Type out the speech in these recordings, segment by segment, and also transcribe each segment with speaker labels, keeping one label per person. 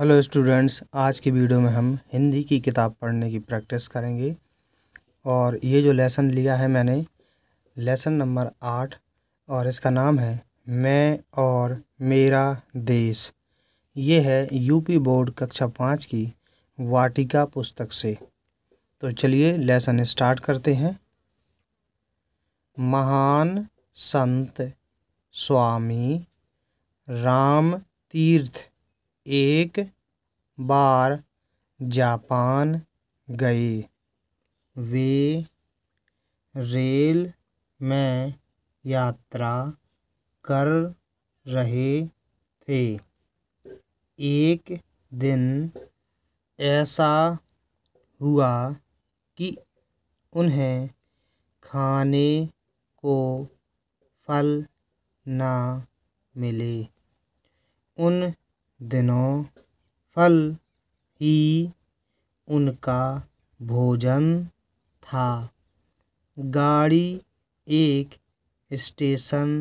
Speaker 1: Hello students, आज की video में हम हिंदी की किताब पढ़ने की प्रैक्टिस करेंगे। और ये जो लेसन लिया है मैंने, लेसन नंबर 8, और इसका नाम है मैं और मेरा देश। ये है यूपी बोर्ड कक्षा 5 की वाटिका पुस्तक से। तो चलिए लेसन स्टार्ट करते हैं। महान संत स्वामी राम तीर्थ एक बार जापान गए। वे रेल में यात्रा कर रहे थे। एक दिन ऐसा हुआ कि उन्हें खाने को फल ना मिले। उन दिनों फल ही उनका भोजन था। गाड़ी एक स्टेशन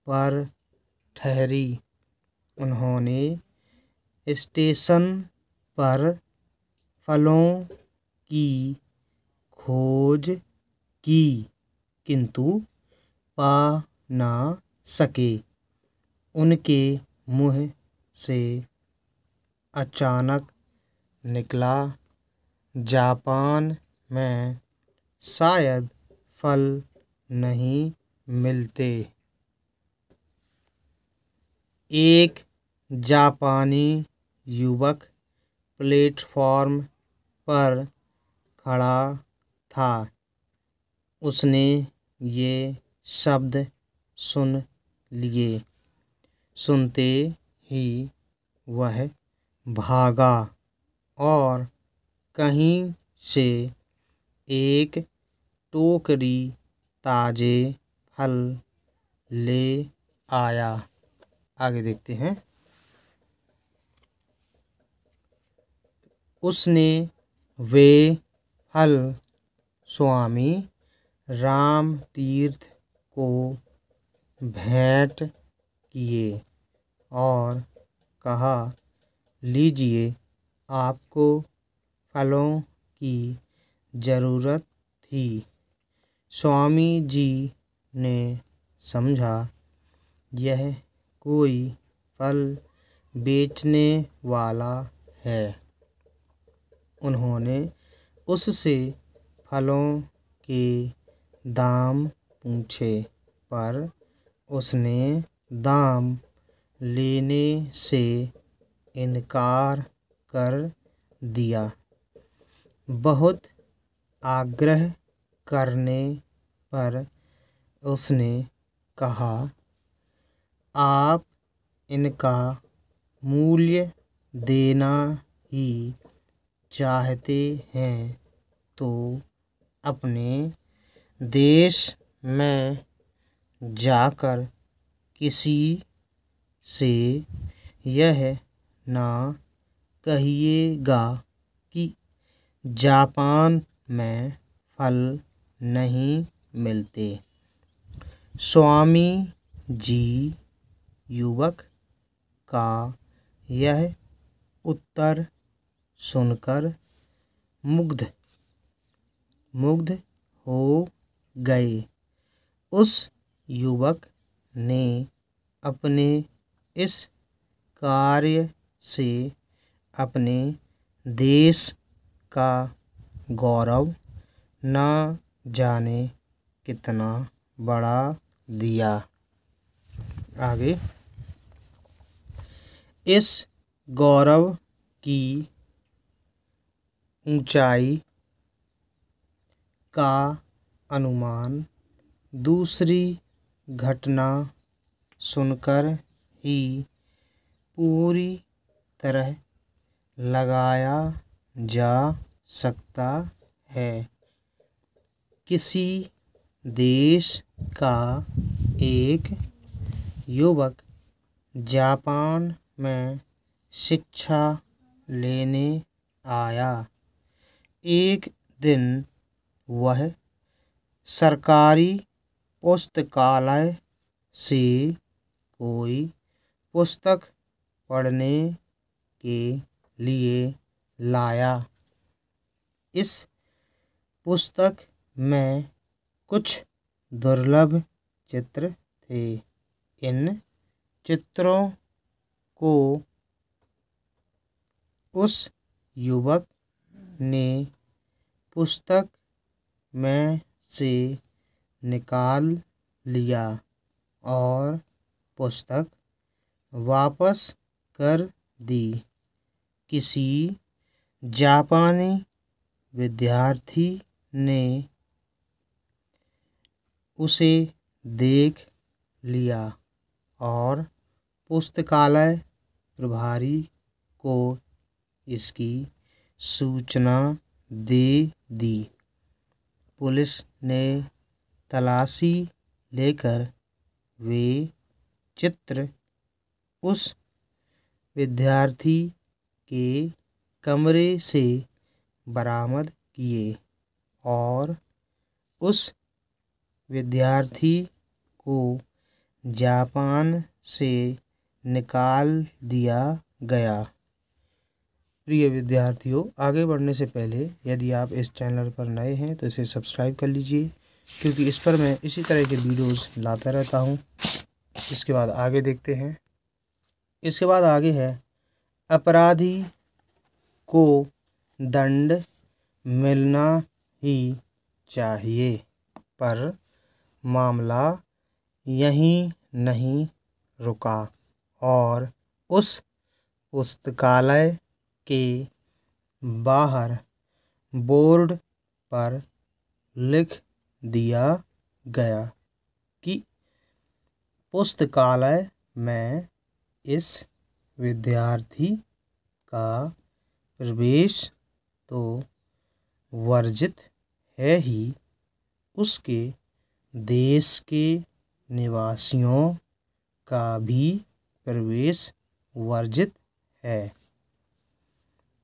Speaker 1: पर ठहरी। उन्होंने स्टेशन पर फलों की खोज की, किंतु पा ना सके। उनके मुंह से अचानक निकला, जापान में शायद फल नहीं मिलते। एक जापानी युवक प्लेटफॉर्म पर खड़ा था। उसने ये शब्द सुन लिए। सुनते ही वह भागा और कहीं से एक टोकरी ताजे फल ले आया। आगे देखते हैं। उसने वे फल स्वामी राम तीर्थ को भेंट किए और कहा, लीजिए, आपको फलों की ज़रूरत थी। स्वामी जी ने समझा यह कोई फल बेचने वाला है। उन्होंने उससे फलों के दाम पूछे, पर उसने दाम लेने से इनकार कर दिया। बहुत आग्रह करने पर उसने कहा, आप इनका मूल्य देना ही चाहते हैं तो अपने देश में जाकर किसी से यह ना कहिएगा कि जापान में फल नहीं मिलते। स्वामी जी युवक का यह उत्तर सुनकर मुग्ध हो गए। उस युवक ने अपने इस कार्य से अपने देश का गौरव न जाने कितना बढ़ा दिया। आगे, इस गौरव की ऊंचाई का अनुमान दूसरी घटना सुनकर ही पूरी तरह लगाया जा सकता है। किसी देश का एक युवक जापान में शिक्षा लेने आया। एक दिन वह सरकारी पुस्तकालय से कोई पुस्तक पढ़ने के लिए लाया। इस पुस्तक में कुछ दुर्लभ चित्र थे। इन चित्रों को उस युवक ने पुस्तक में से निकाल लिया और पुस्तक वापस कर दी। किसी जापानी विद्यार्थी ने उसे देख लिया और पुस्तकालय प्रभारी को इसकी सूचना दे दी। पुलिस ने तलाशी लेकर वे चित्र उस विद्यार्थी के कमरे से बरामद किए और उस विद्यार्थी को जापान से निकाल दिया गया। प्रिय विद्यार्थियों, आगे बढ़ने से पहले यदि आप इस चैनल पर नए हैं तो इसे सब्सक्राइब कर लीजिए, क्योंकि इस पर मैं इसी तरह के वीडियोस लाता रहता हूं। इसके बाद आगे देखते हैं। इसके बाद आगे है, अपराधी को दंड मिलना ही चाहिए, पर मामला यहीं नहीं रुका और उस पुस्तकालय के बाहर बोर्ड पर लिख दिया गया कि पुस्तकालय में इस विद्यार्थी का प्रवेश तो वर्जित है ही, उसके देश के निवासियों का भी प्रवेश वर्जित है।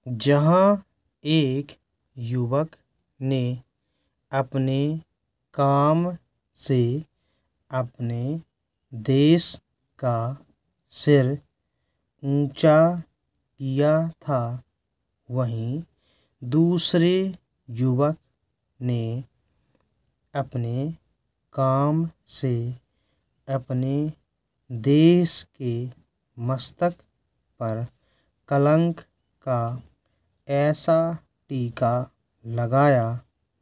Speaker 1: जहाँ एक युवक ने अपने काम से अपने देश का सिर ऊंचा किया था, वहीं दूसरे युवक ने अपने काम से अपने देश के मस्तक पर कलंक का ऐसा टीका लगाया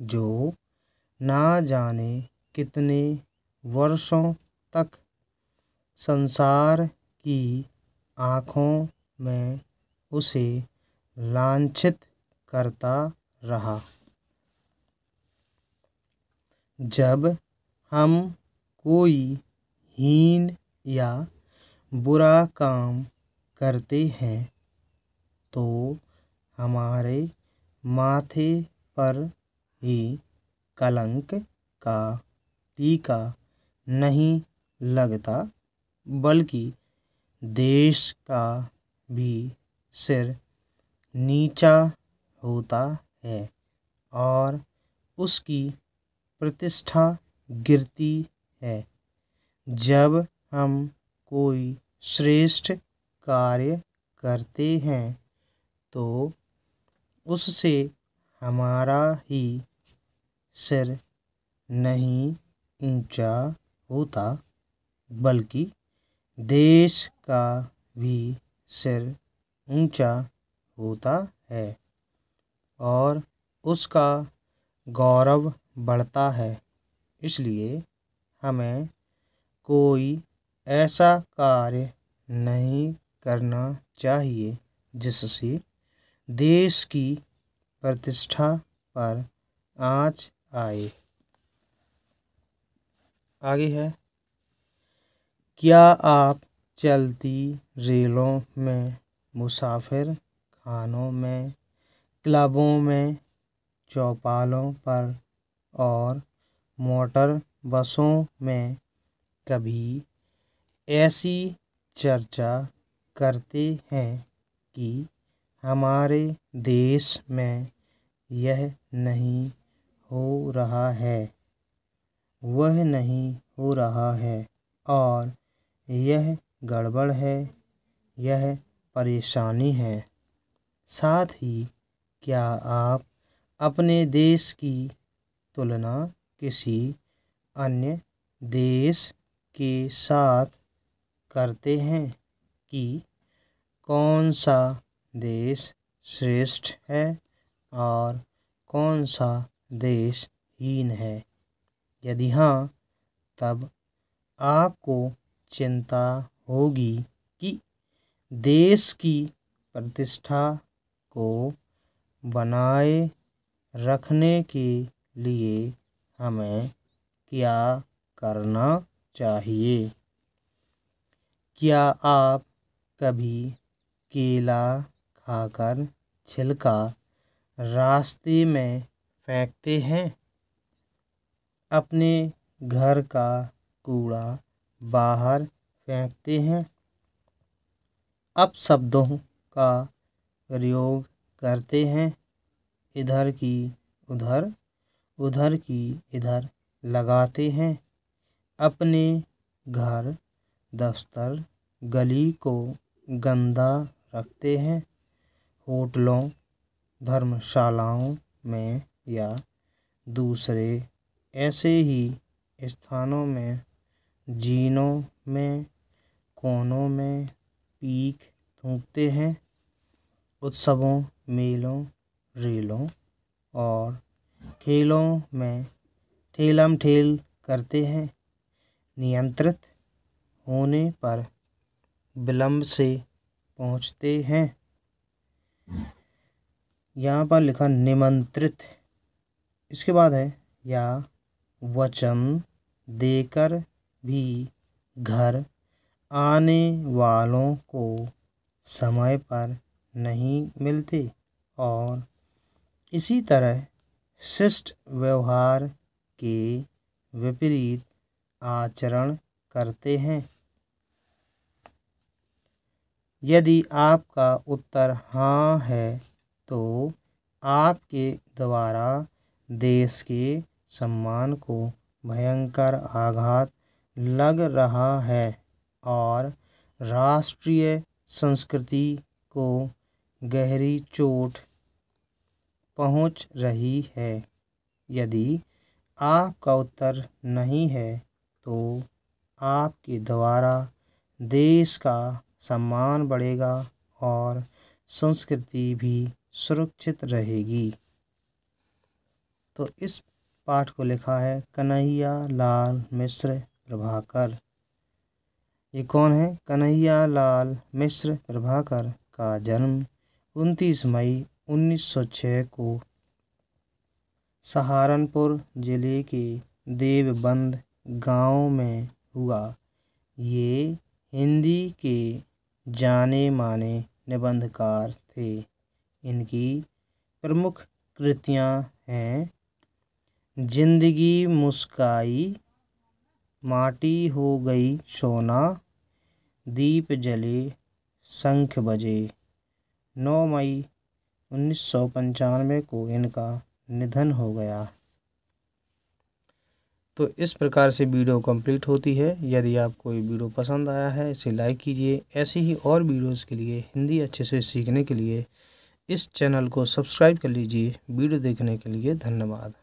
Speaker 1: जो ना जाने कितने वर्षों तक संसार की आँखों में उसे लांछित करता रहा। जब हम कोई हीन या बुरा काम करते हैं तो हमारे माथे पर ही कलंक का टीका नहीं लगता, बल्कि देश का भी सिर नीचा होता है और उसकी प्रतिष्ठा गिरती है। जब हम कोई श्रेष्ठ कार्य करते हैं तो उससे हमारा ही सिर नहीं ऊंचा होता, बल्कि देश का भी सिर ऊंचा होता है और उसका गौरव बढ़ता है। इसलिए हमें कोई ऐसा कार्य नहीं करना चाहिए जिससे देश की प्रतिष्ठा पर आँच आए। आगे है, क्या आप चलती रेलों में, मुसाफिर खानों में, क्लबों में, चौपालों पर और मोटर बसों में कभी ऐसी चर्चा करते हैं कि हमारे देश में यह नहीं हो रहा है, वह नहीं हो रहा है और यह गड़बड़ है, यह परेशानी है। साथ ही क्या आप अपने देश की तुलना किसी अन्य देश के साथ करते हैं कि कौन सा देश श्रेष्ठ है और कौन सा देश हीन है? यदि हाँ, तब आपको चिंता होगी कि देश की प्रतिष्ठा को बनाए रखने के लिए हमें क्या करना चाहिए। क्या आप कभी केला खाकर छिलका रास्ते में फेंकते हैं? अपने घर का कूड़ा बाहर फेंकते हैं? अपशब्दों का प्रयोग करते हैं? इधर की उधर, उधर की इधर लगाते हैं? अपने घर, दफ्तर, गली को गंदा रखते हैं? होटलों, धर्मशालाओं में या दूसरे ऐसे ही स्थानों में, जीनों में, कोनों में पीक थूकते हैं? उत्सवों, मेलों, रेलों और खेलों में ठेलम ठेल करते हैं? नियंत्रित होने पर विलंब से पहुंचते हैं? यहाँ पर लिखा निमंत्रित। इसके बाद है या वचन देकर भी घर आने वालों को समय पर नहीं मिलते और इसी तरह शिष्ट व्यवहार के विपरीत आचरण करते हैं। यदि आपका उत्तर हाँ है तो आपके द्वारा देश के सम्मान को भयंकर आघात लग रहा है और राष्ट्रीय संस्कृति को गहरी चोट पहुंच रही है। यदि आपका उत्तर नहीं है तो आपके द्वारा देश का सम्मान बढ़ेगा और संस्कृति भी सुरक्षित रहेगी। तो इस पाठ को लिखा है कन्हैया लाल मिश्र प्रभाकर। ये कौन है? कन्हैया लाल मिश्र प्रभाकर का जन्म 29 मई 1906 को सहारनपुर जिले के देवबंद गांव में हुआ। ये हिंदी के जाने माने निबंधकार थे। इनकी प्रमुख कृतियां हैं जिंदगी मुस्काई, माटी हो गई सोना, दीप जले, शंख बजे। 9 मई 1995 को इनका निधन हो गया। तो इस प्रकार से वीडियो कंप्लीट होती है। यदि आपको ये वीडियो पसंद आया है इसे लाइक कीजिए। ऐसे ही और वीडियोस के लिए, हिंदी अच्छे से सीखने के लिए इस चैनल को सब्सक्राइब कर लीजिए। वीडियो देखने के लिए धन्यवाद।